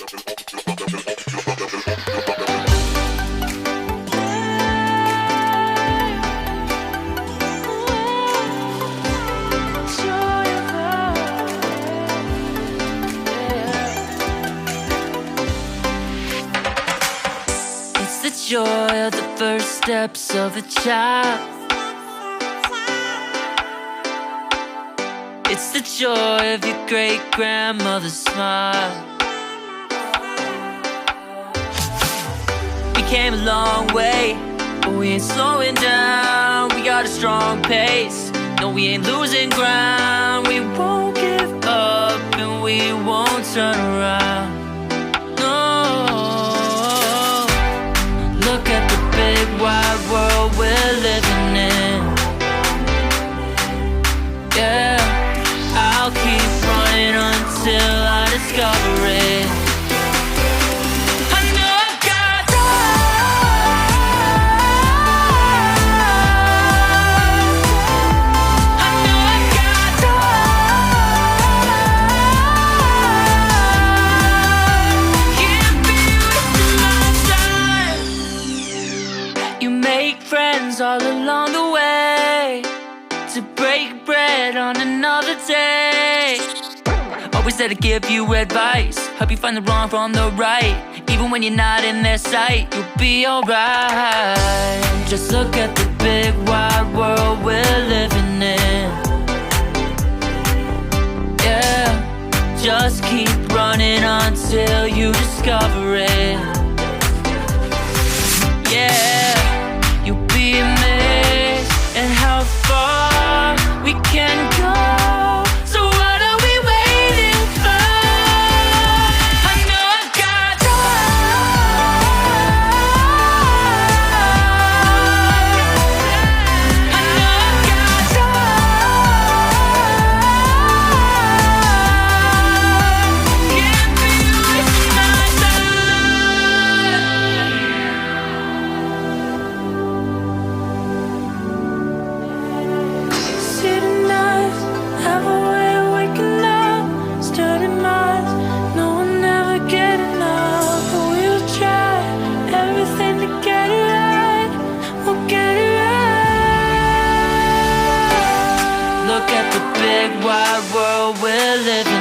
It's the joy of the first steps of a child. It's the joy of your great-grandmother's smile. We came a long way, but we ain't slowing down. We got a strong pace, no, we ain't losing ground. We won't give up and we won't turn around. No, look at the big wide world we're living in. Yeah, I'll keep running until I discover it. I know I've got I know I've got can't be wasting my time. You make friends all along the way, to break bread on another day. Always there to give you advice, help you find the wrong from the right. Even when you're not in their sight, you'll be alright. Just look at the big wide world we're living in. Yeah, just keep running until you discover it. Yeah, you'll be amazed at how far we can go. So what are we waiting for? I know I've got I know I've got can't be wasting my City nights have a way of waking up, sturdy minds, no one ever get enough. But we'll try everything to get it right. We'll get it right. Look at the big wide world we're living